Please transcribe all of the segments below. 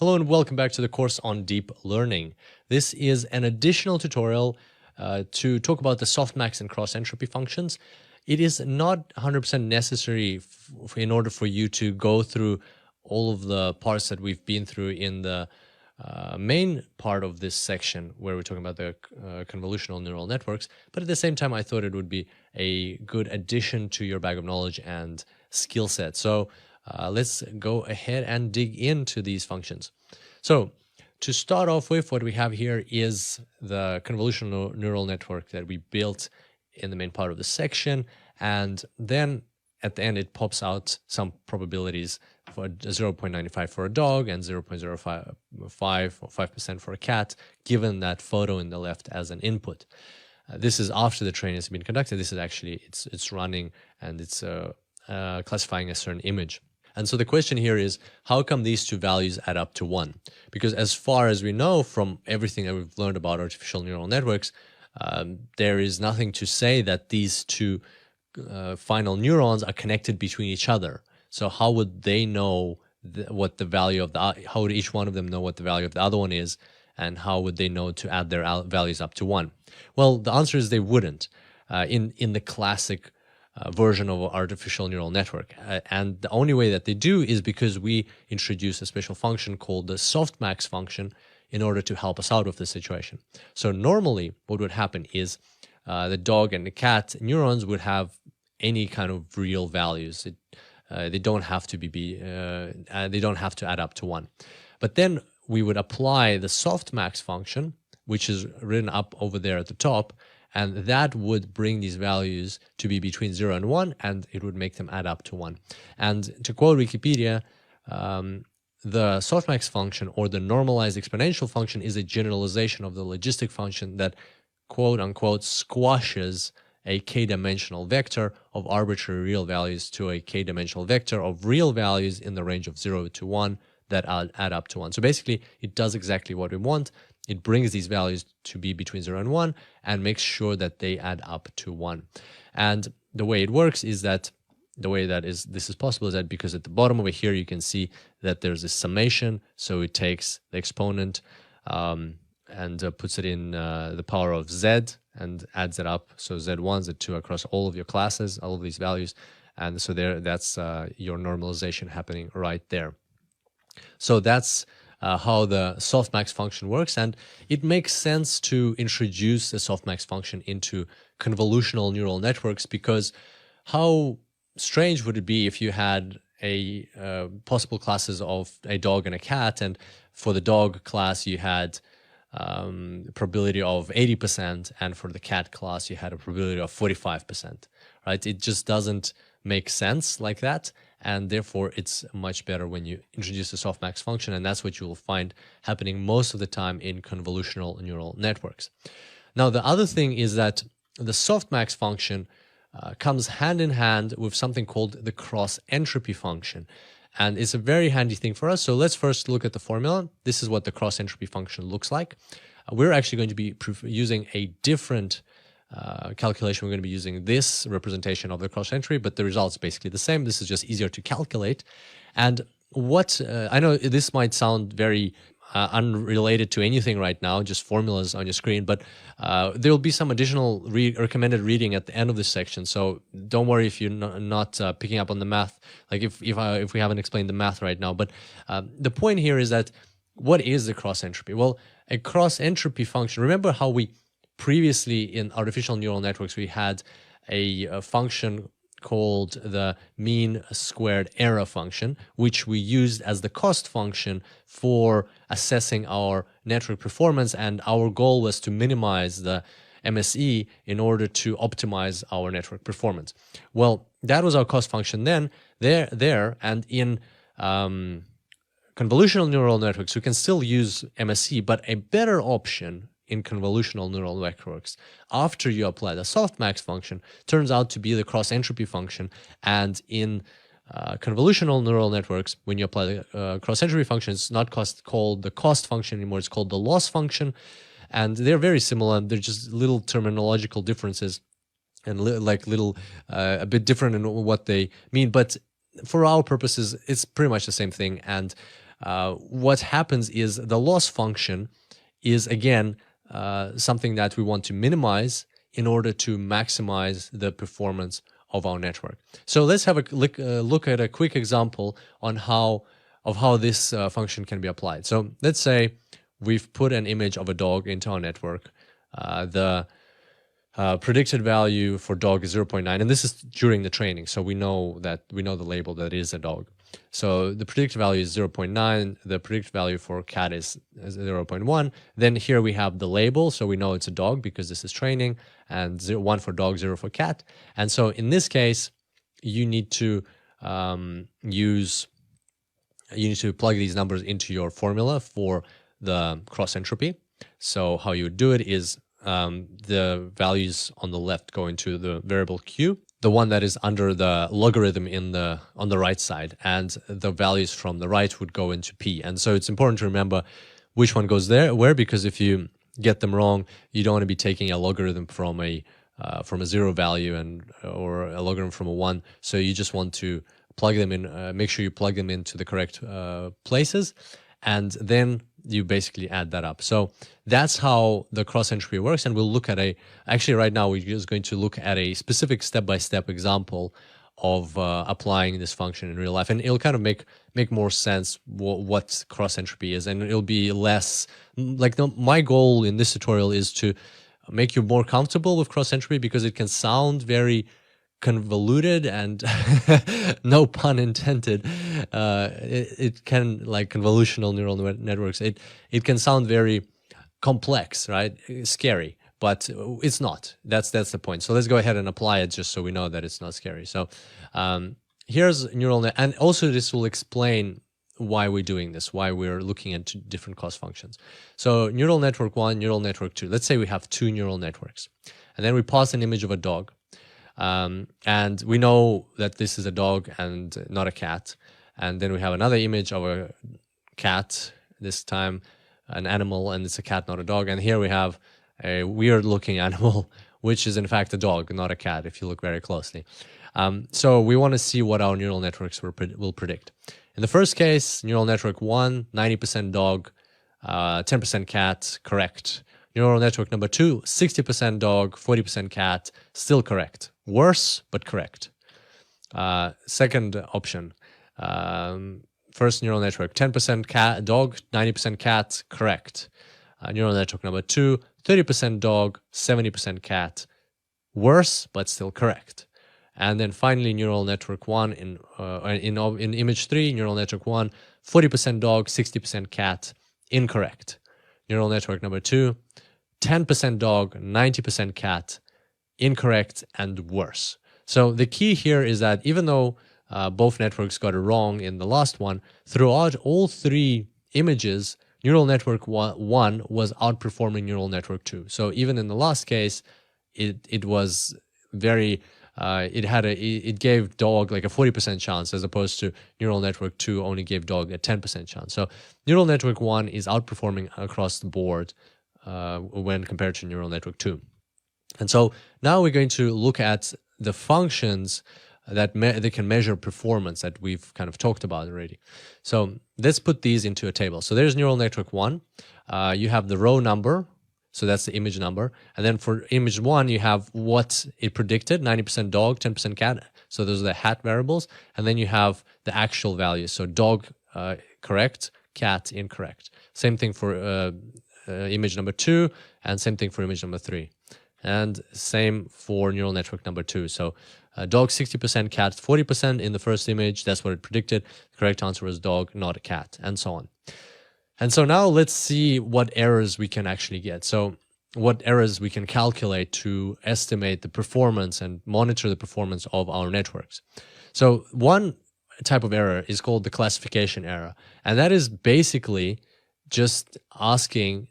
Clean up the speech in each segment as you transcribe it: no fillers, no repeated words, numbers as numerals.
Hello and welcome back to the course on deep learning. This is an additional tutorial to talk about the softmax and cross-entropy functions. It is not 100% necessary in order for you to go through all of the parts that we've been through in the main part of this section where we're talking about the convolutional neural networks, but at the same time I thought it would be a good addition to your bag of knowledge and skill set. So let's go ahead and dig into these functions. So to start off with, what we have here is the convolutional neural network that we built in the main part of the section, and then at the end it pops out some probabilities for 0.95 for a dog and 0.05 or 5% for a cat, given that photo in the left as an input. This is after the training has been conducted. This is actually it's running and it's classifying a certain image. And so the question here is, how come these two values add up to 1? Because as far as we know from everything that we've learned about artificial neural networks, there is nothing to say that these two final neurons are connected between each other. So how would they know what the value of how would each one of them know what the value of the other one is, and how would they know to add their values up to 1? Well, the answer is they wouldn't in the classic version of an artificial neural network. And the only way that they do is because we introduce a special function called the softmax function in order to help us out with the situation. So normally what would happen is the dog and the cat neurons would have any kind of real values. They don't have to they don't have to add up to 1. But then we would apply the softmax function, which is written up over there at the top, and that would bring these values to be between 0 and 1, and it would make them add up to 1. And to quote Wikipedia, the softmax function, or the normalized exponential function, is a generalization of the logistic function that quote-unquote squashes a k-dimensional vector of arbitrary real values to a k-dimensional vector of real values in the range of 0 to 1 that add up to 1. So basically, it does exactly what we want. It brings these values to be between 0 and 1 and makes sure that they add up to 1. And the way it works is that this is possible is that because at the bottom over here you can see that there's a summation. So it takes the exponent and puts it in the power of z and adds it up. So z1, z2 across all of your classes, all of these values. And so that's your normalization happening right there. So that's how the softmax function works, and it makes sense to introduce the softmax function into convolutional neural networks, because how strange would it be if you had a possible classes of a dog and a cat, and for the dog class you had probability of 80%, and for the cat class you had a probability of 45%, right? It just doesn't make sense like that. And therefore, it's much better when you introduce the softmax function, and that's what you will find happening most of the time in convolutional neural networks. Now, the other thing is that the softmax function comes hand in hand with something called the cross-entropy function, and it's a very handy thing for us. So let's first look at the formula. This is what the cross-entropy function looks like. We're actually going to be using a different calculation. We're going to be using this representation of the cross-entropy, but the result's basically the same. This is just easier to calculate. And what I know this might sound very unrelated to anything right now, just formulas on your screen, but there will be some additional recommended reading at the end of this section. So don't worry if you're not picking up on the math, like if we haven't explained the math right now. But the point here is that what is the cross-entropy? Well, a cross-entropy function, remember how we previously in artificial neural networks, we had a function called the mean squared error function, which we used as the cost function for assessing our network performance. And our goal was to minimize the MSE in order to optimize our network performance. Well, that was our cost function then, and in convolutional neural networks, we can still use MSE, but a better option in convolutional neural networks, after you apply the softmax function, turns out to be the cross-entropy function. And in convolutional neural networks, when you apply the cross-entropy function, it's not called the cost function anymore, it's called the loss function. And they're very similar. They're just little terminological differences and a bit different in what they mean. But for our purposes, it's pretty much the same thing. And what happens is the loss function is, again, something that we want to minimize in order to maximize the performance of our network. So let's have a look at a quick example on how this function can be applied. So let's say we've put an image of a dog into our network. The predicted value for dog is 0.9, and this is during the training, so we know the label that it is a dog. So the predicted value is 0.9, the predicted value for cat is 0.1. Then here we have the label, so we know it's a dog because this is training, and 1 for dog, 0 for cat. And so in this case, you need to plug these numbers into your formula for the cross-entropy. So how you would do it is the values on the left go into the variable q, the one that is under the logarithm on the right side, and the values from the right would go into p. And so it's important to remember which one goes where, because if you get them wrong, you don't want to be taking a logarithm from a 0 value or a logarithm from a 1. So you just want to plug them in, make sure you plug them into the correct places, and then you basically add that up. So that's how the cross-entropy works, and we'll look at actually right now we're just going to look at a specific step-by-step example of applying this function in real life, and it'll kind of make more sense what cross-entropy is, and it'll be less, like, my goal in this tutorial is to make you more comfortable with cross-entropy, because it can sound very convoluted and no pun intended. It can, like convolutional neural networks, it can sound very complex, right? Scary, but it's not. That's the point. So let's go ahead and apply it just so we know that it's not scary. So here's neural net, and also this will explain why we're doing this, why we're looking at different cost functions. So neural network 1, neural network 2. Let's say we have 2 neural networks, and then we pass an image of a dog. And we know that this is a dog and not a cat. And then we have another image of a cat, this time an animal, and it's a cat, not a dog. And here we have a weird looking animal, which is in fact a dog, not a cat, if you look very closely. So we want to see what our neural networks will predict. In the first case, neural network 1, 90% dog, 10% cat, correct. Neural network number 2, 60% dog, 40% cat, still correct. Worse, but correct. Second option, first neural network, 10% dog, 90% cat, correct. Neural network number 2, 30% dog, 70% cat, worse, but still correct. And then finally, neural network 1 in image 3, neural network 1, 40% dog, 60% cat, incorrect. Neural network number 2, 10% dog, 90% cat, incorrect, and worse. So the key here is that even though both networks got it wrong in the last one, throughout all 3 images, neural network 1 was outperforming neural network 2. So even in the last case, it was very it gave dog like a 40% chance, as opposed to neural network 2 only gave dog a 10% chance. So neural network 1 is outperforming across the board when compared to neural network 2. And so now we're going to look at the functions that they can measure performance that we've kind of talked about already. So let's put these into a table. So there's neural network 1. You have the row number, so that's the image number. And then for image 1, you have what it predicted, 90% dog, 10% cat. So those are the hat variables. And then you have the actual values. So dog correct, cat incorrect. Same thing for image number 2, and same thing for image number 3. And same for neural network number 2. So dog 60%, cat 40% in the first image. That's what it predicted. The correct answer was dog, not a cat, and so on. And so now let's see what errors we can actually get. So what errors we can calculate to estimate the performance and monitor the performance of our networks. So one type of error is called the classification error. And that is basically just asking,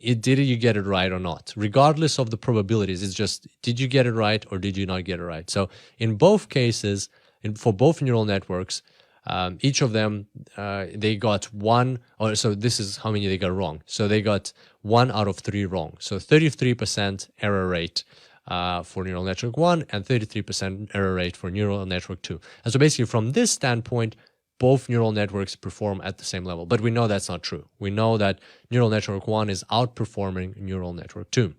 did you get it right or not? Regardless of the probabilities, it's just, did you get it right or did you not get it right? So in both cases, for both neural networks, each of them, they got 1, or so this is how many they got wrong. So they got 1 out of 3 wrong. So 33% error rate for neural network 1 and 33% error rate for neural network 2. And so basically from this standpoint, both neural networks perform at the same level. But we know that's not true. We know that neural network 1 is outperforming neural network 2.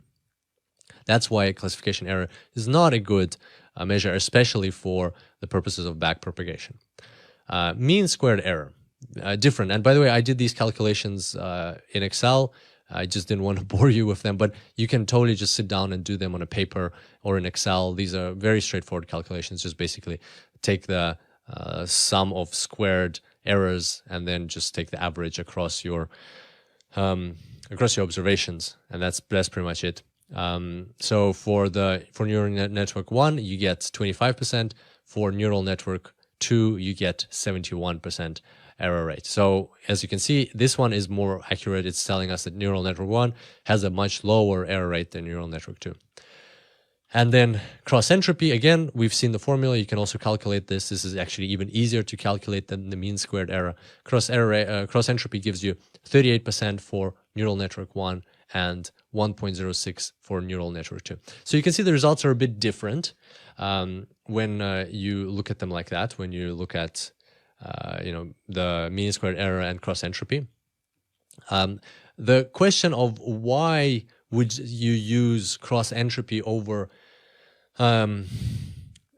That's why classification error is not a good measure, especially for the purposes of backpropagation. Mean squared error, different. And by the way, I did these calculations in Excel. I just didn't want to bore you with them, but you can totally just sit down and do them on a paper or in Excel. These are very straightforward calculations. Just basically take the sum of squared errors and then just take the average across your observations, and that's pretty much it. So for neural network 1, you get 25%. For neural network 2, you get 71% error rate. So as you can see, this one is more accurate. It's telling us that neural network 1 has a much lower error rate than neural network 2. And then cross-entropy, again, we've seen the formula. You can also calculate this. This is actually even easier to calculate than the mean squared error. Cross-entropy gives you 38% for neural network 1 and 1.06 for neural network 2. So you can see the results are a bit different when you look at them like that, when you look at the mean squared error and cross-entropy. The question of why would you use cross-entropy over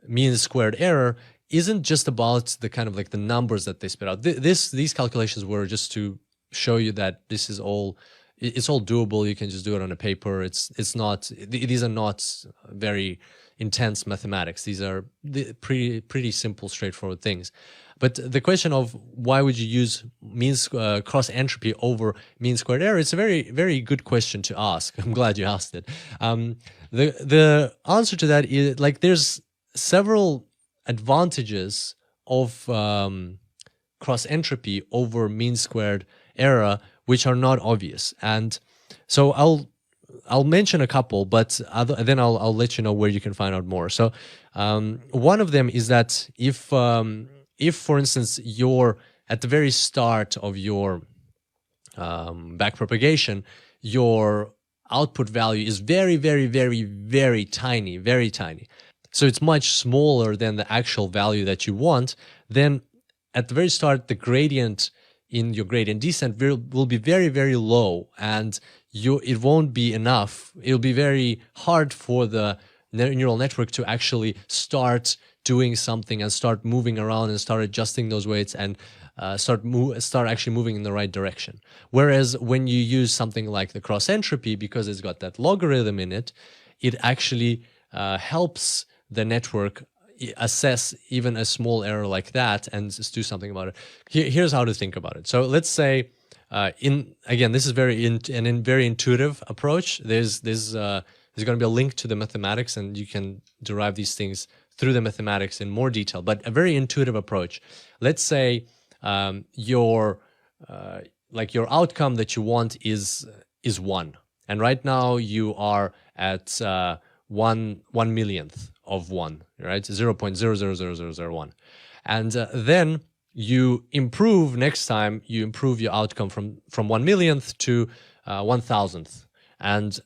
mean squared error isn't just about the kind of like the numbers that they spit out. These calculations were just to show you that this is all, it's all doable. You can just do it on a paper. It's not, these are not very intense mathematics. These are pretty simple, straightforward things. But the question of why would you use cross-entropy over mean squared error, it's a very, very good question to ask. I'm glad you asked it. The answer to that is, like, there's several advantages of cross-entropy over mean squared error, which are not obvious. And so I'll mention a couple, but then I'll let you know where you can find out more. So one of them is that if for instance, you're at the very start of your backpropagation, your output value is very, very, very, very tiny, very tiny. So it's much smaller than the actual value that you want. Then at the very start, the gradient in your gradient descent will be very, very low, and it won't be enough. It'll be very hard for the neural network to actually start doing something and start moving around and start adjusting those weights and start actually moving in the right direction. Whereas when you use something like the cross-entropy, because it's got that logarithm in it, it actually helps the network assess even a small error like that and just do something about it. Here's how to think about it. So let's say, again, this is very intuitive approach. There's going to be a link to the mathematics, and you can derive these things through the mathematics in more detail. But a very intuitive approach. Let's say your outcome that you want is 1, and right now you are at 1 millionth of 1, right? 0.000001. And then you improve next time, you improve your outcome from 1 millionth to 1,000th. And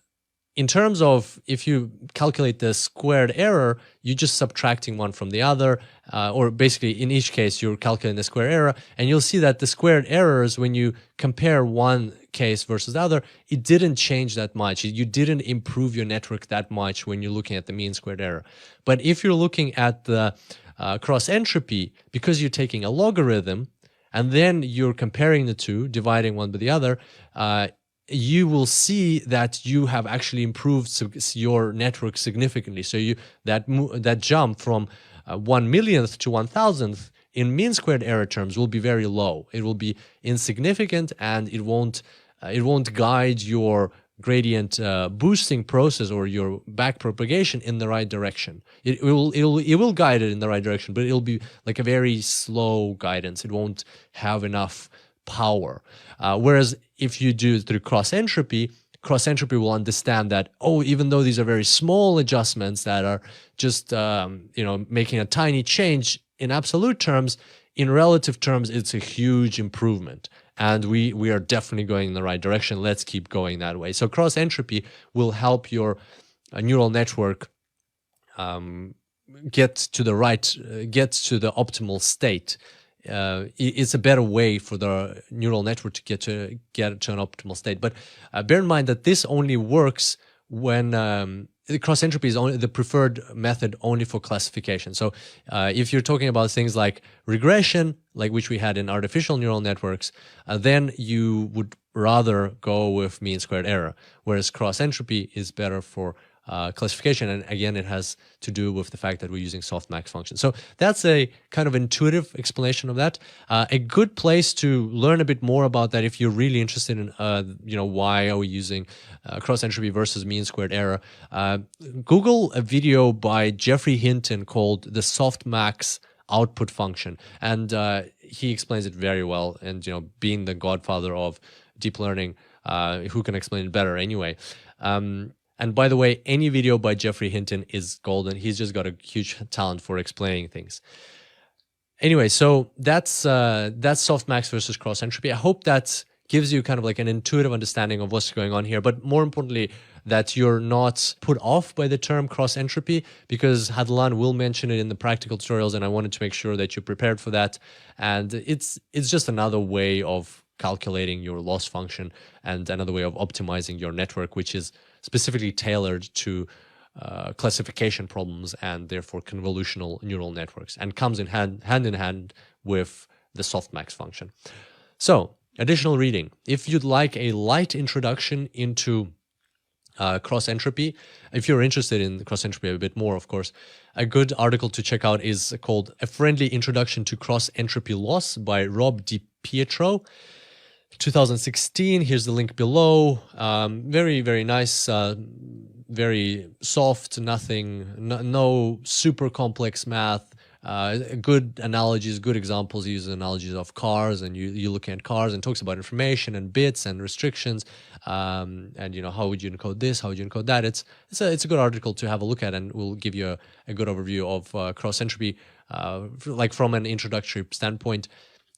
in terms of, if you calculate the squared error, you're just subtracting one from the other, or basically in each case, you're calculating the square error, and you'll see that the squared errors, when you compare one case versus the other, it didn't change that much. You didn't improve your network that much when you're looking at the mean squared error. But if you're looking at the cross-entropy, because you're taking a logarithm, and then you're comparing the two, dividing one by the other, you will see that you have actually improved your network significantly. So that jump from 1 millionth to 1,000th in mean squared error terms will be very low. It will be insignificant, and it won't guide your gradient boosting process or your backpropagation in the right direction. It will guide it in the right direction, but it'll be like a very slow guidance. It won't have enough power. Whereas if you do it through cross-entropy will understand that, oh, even though these are very small adjustments that are just making a tiny change in absolute terms, in relative terms, it's a huge improvement. And we are definitely going in the right direction. Let's keep going that way. So cross-entropy will help your neural network get to the optimal state it's a better way for the neural network to get to an optimal state. But bear in mind that this only works when the cross-entropy is only the preferred method only for classification. So if you're talking about things like regression, like which we had in artificial neural networks, then you would rather go with mean squared error, whereas cross-entropy is better for classification. And again, it has to do with the fact that we're using softmax functions. So that's a kind of intuitive explanation of that. A good place to learn a bit more about that if you're really interested in, why are we using cross-entropy versus mean squared error. Google a video by Geoffrey Hinton called the softmax output function. And he explains it very well. And, being the godfather of deep learning, who can explain it better anyway? And by the way, any video by Geoffrey Hinton is golden. He's just got a huge talent for explaining things. Anyway, so that's softmax versus cross-entropy. I hope that gives you kind of like an intuitive understanding of what's going on here, but more importantly, that you're not put off by the term cross-entropy, because Hadelin will mention it in the practical tutorials, and I wanted to make sure that you're prepared for that. And it's just another way of calculating your loss function and another way of optimizing your network, which is specifically tailored to classification problems and therefore convolutional neural networks, and comes in hand in hand with the softmax function. So, additional reading. If you'd like a light introduction into cross-entropy, if you're interested in cross-entropy a bit more, of course, a good article to check out is called A Friendly Introduction to Cross-Entropy Loss by Rob DiPietro, 2016. Here's the link below. Very, very nice, very soft, no super complex math, good analogies, good examples. He uses analogies of cars, and you looking at cars, and talks about information and bits and restrictions, and how would you encode this, how would you encode that. It's a good article to have a look at, and will give you a good overview of cross-entropy, like from an introductory standpoint.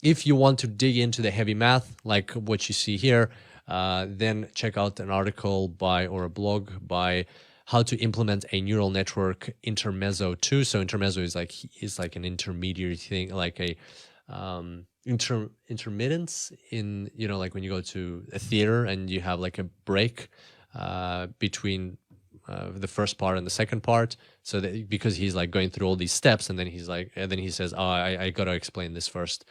If you want to dig into the heavy math, like what you see here, then check out an article or a blog by How to Implement a Neural Network Intermezzo 2. So intermezzo is like an intermediary thing, like a intermittence in, like when you go to a theater and you have like a break between the first part and the second part. So that, because he's like going through all these steps, and then he says, oh, I got to explain this first.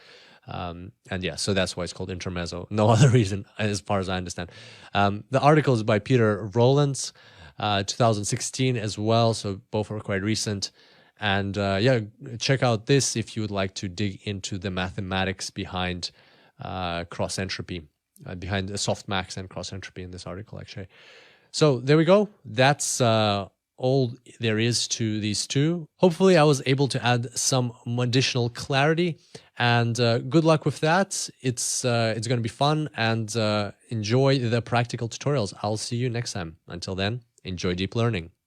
And yeah, so that's why it's called intermezzo. No other reason, as far as I understand. The article is by Peter Rowlands, 2016 as well. So both are quite recent. And check out this if you would like to dig into the mathematics behind cross-entropy, behind the softmax and cross-entropy in this article, actually. So there we go. That's all there is to these two. Hopefully I was able to add some additional clarity, and good luck with that. It's going to be fun, and enjoy the practical tutorials. I'll see you next time. Until then, enjoy deep learning.